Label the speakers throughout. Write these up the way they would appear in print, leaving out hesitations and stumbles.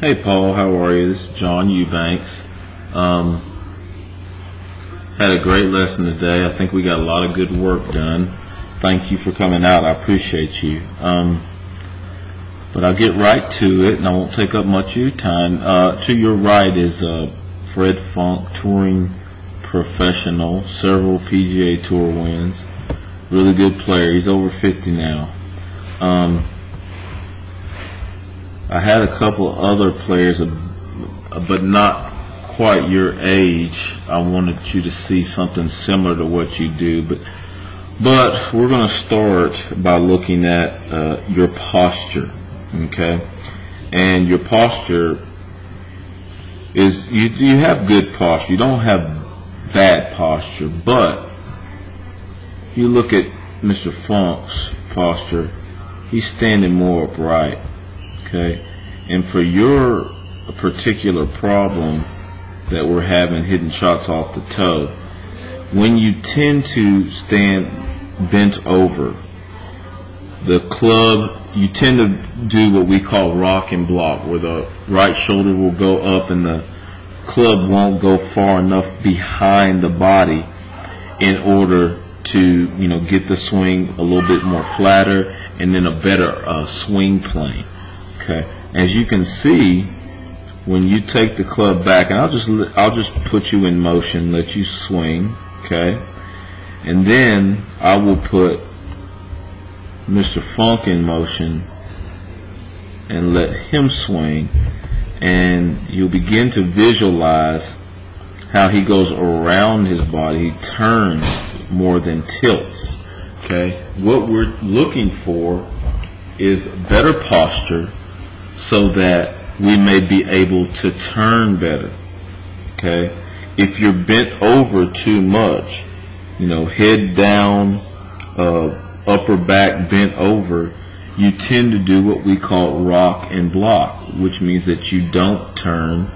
Speaker 1: Hey Paul, how are you? This is John Eubanks. Had a great lesson today. I think we got a lot of good work done. Thank you for coming out. I appreciate you. But I'll get right to it, and I won't take up much of your time. To your right is Fred Funk, touring professional, several PGA Tour wins. Really good player. He's over 50 now. I had a couple other players, but not quite your age. I wanted you to see something similar to what you do, but we're going to start by looking at your posture, okay? And your posture is you have good posture. You don't have bad posture, but you look at Mr. Funk's posture. He's standing more upright. Okay, and for your particular problem that we're having, hitting shots off the toe, when you tend to stand bent over the club, you tend to do what we call rock and block, where the right shoulder will go up and the club won't go far enough behind the body in order to, get the swing a little bit more flatter and then a better swing plane. Okay, as you can see, when you take the club back, and I'll just put you in motion, let you swing, okay, and then I will put Mr. Funk in motion and let him swing, and you'll begin to visualize how he goes around his body. He turns more than tilts. Okay, what we're looking for is better posture, so that we may be able to turn better. Okay? If you're bent over too much, head down, upper back bent over, you tend to do what we call rock and block, which means that you don't turn,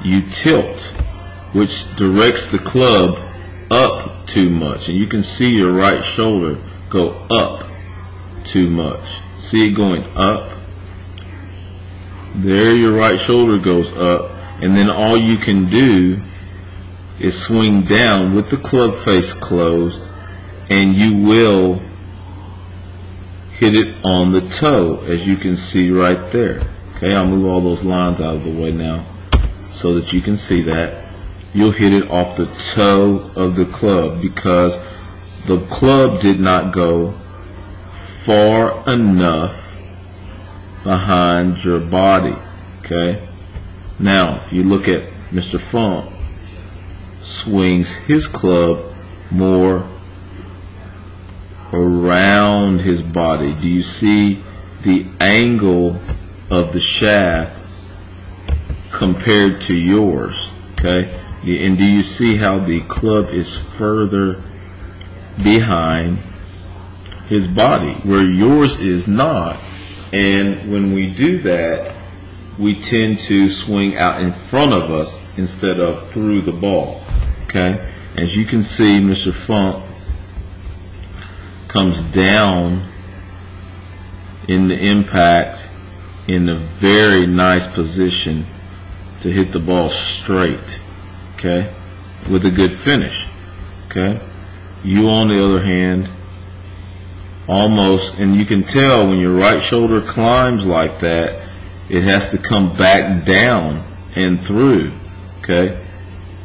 Speaker 1: you tilt, which directs the club up too much. And you can see your right shoulder go up too much. See it going up? There, your right shoulder goes up, and then all you can do is swing down with the club face closed, and you will hit it on the toe, as you can see right there. Okay, I'll move all those lines out of the way now so that you can see that. You'll hit it off the toe of the club because the club did not go far enough behind your body. Okay, now if you look at Mr. Funk, swings his club more around his body. Do you see the angle of the shaft compared to yours? Okay, and do you see how the club is further behind his body where yours is not? And when we do that, we tend to swing out in front of us instead of through the ball. Okay? As you can see, Mr. Funk comes down in the impact in a very nice position to hit the ball straight. Okay? With a good finish. Okay? You, on the other hand, almost, and you can tell when your right shoulder climbs like that, it has to come back down and through, okay?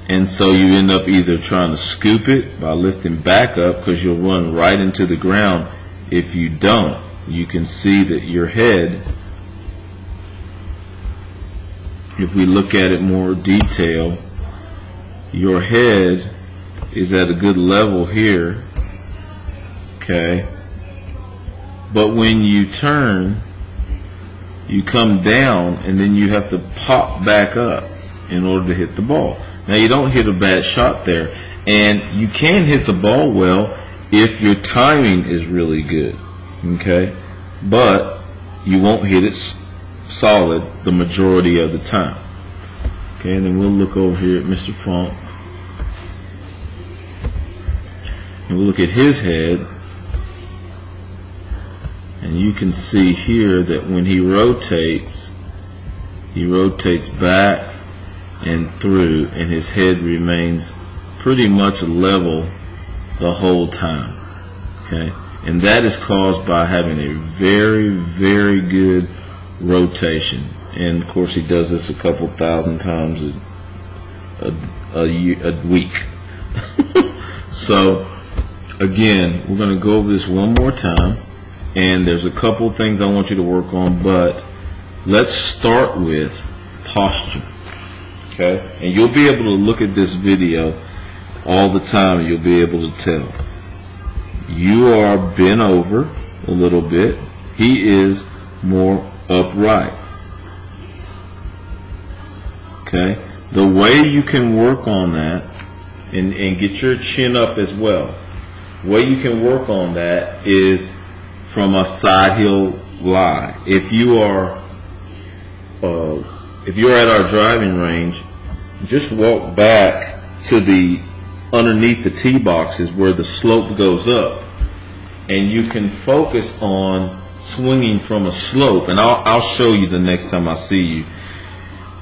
Speaker 1: And so you end up either trying to scoop it by lifting back up, because you'll run right into the ground. If you don't, you can see that your head, if we look at it more detail, your head is at a good level here, okay? But when you turn, you come down, and then you have to pop back up in order to hit the ball. Now, you don't hit a bad shot there, and you can hit the ball well if your timing is really good, okay? But you won't hit it solid the majority of the time. Okay, and then we'll look over here at Mr. Funk, and we'll look at his head. And you can see here that when he rotates, He rotates back and through, and his head remains pretty much level the whole time. Okay, and that is caused by having a very, very good rotation. And of course, he does this a couple thousand times a week. So again, we're going to go over this one more time, and there's a couple things I want you to work on, but let's start with posture. Okay, and you'll be able to look at this video all the time, and you'll be able to tell. You are bent over a little bit. He is more upright. Okay, the way you can work on that and get your chin up as well. The way you can work on that is from a side heel lie. If you are at our driving range, just walk back to the underneath the tee boxes where the slope goes up, and you can focus on swinging from a slope. And I'll show you the next time I see you.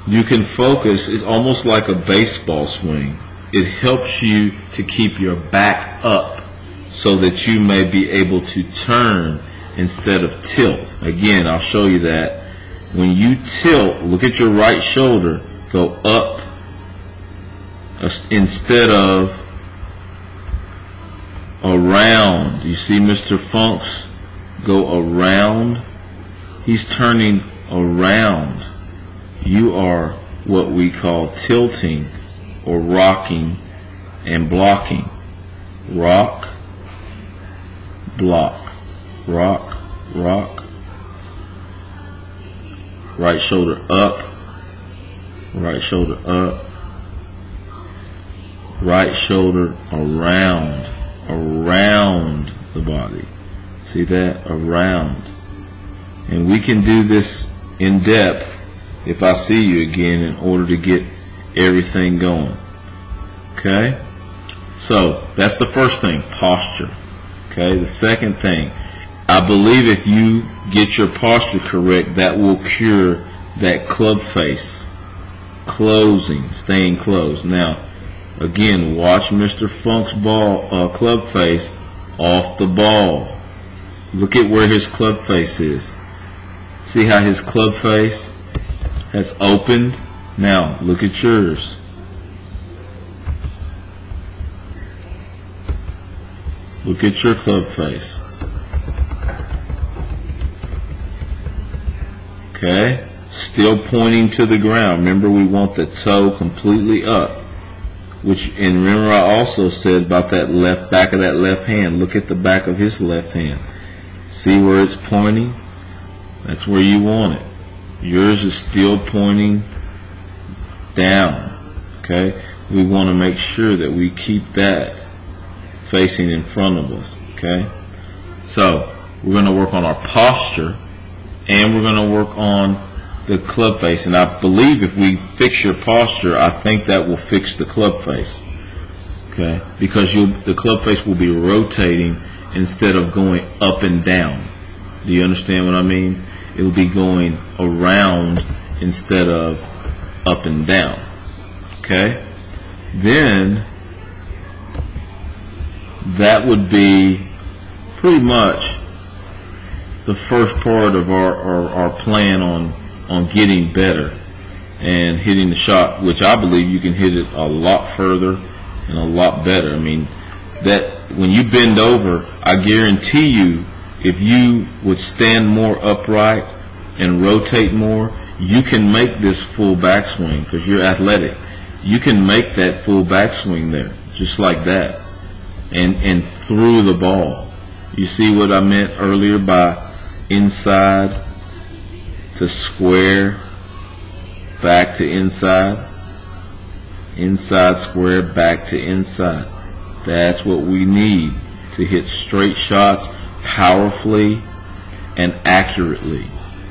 Speaker 1: You can focus. It's almost like a baseball swing. It helps you to keep your back up so that you may be able to turn instead of tilt. Again, I'll show you that. When you tilt, look at your right shoulder, go up instead of around. You see Mr. Funks go around? He's turning around. You are what we call tilting or rocking and blocking. Rock, block, rock, rock. Right shoulder up, right shoulder up, right shoulder around the body. See that? Around. And we can do this in depth if I see you again in order to get everything going. Okay? So that's the first thing, posture. Okay? The second thing, I believe if you get your posture correct, that will cure that club face closing, staying closed. Now, again, watch Mr. Funk's club face off the ball. Look at where his club face is. See how his club face has opened? Now, look at yours. Look at your club face. Okay? Still pointing to the ground. Remember, we want the toe completely up. And remember, I also said about that left back of that left hand. Look at the back of his left hand. See where it's pointing? That's where you want it. Yours is still pointing down. Okay? We want to make sure that we keep that facing in front of us. Okay? So, we're going to work on our posture, and we're going to work on the club face. And I believe if we fix your posture, I think that will fix the club face. Okay? Because the club face will be rotating instead of going up and down. Do you understand what I mean? It will be going around instead of up and down. Okay? Then that would be pretty much the first part of our plan on getting better and hitting the shot, which I believe you can hit it a lot further and a lot better. I mean, that when you bend over, I guarantee you, if you would stand more upright and rotate more, you can make this full backswing because you're athletic. You can make that full backswing there, just like that, and through the ball. You see what I meant earlier by inside to square, back to inside, inside square, back to inside. That's what we need to hit straight shots powerfully and accurately.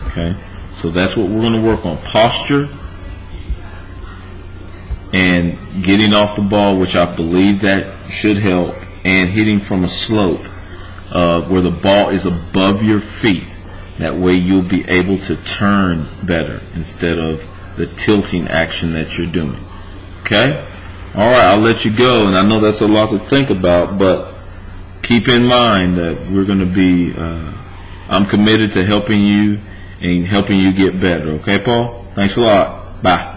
Speaker 1: Okay, so that's what we're going to work on: posture and getting off the ball, which I believe that should help, and hitting from a slope where the ball is above your feet. That way you'll be able to turn better instead of the tilting action that you're doing. Okay? All right, I'll let you go, and I know that's a lot to think about, but keep in mind that we're going to be, I'm committed to helping you and helping you get better. Okay, Paul? Thanks a lot. Bye.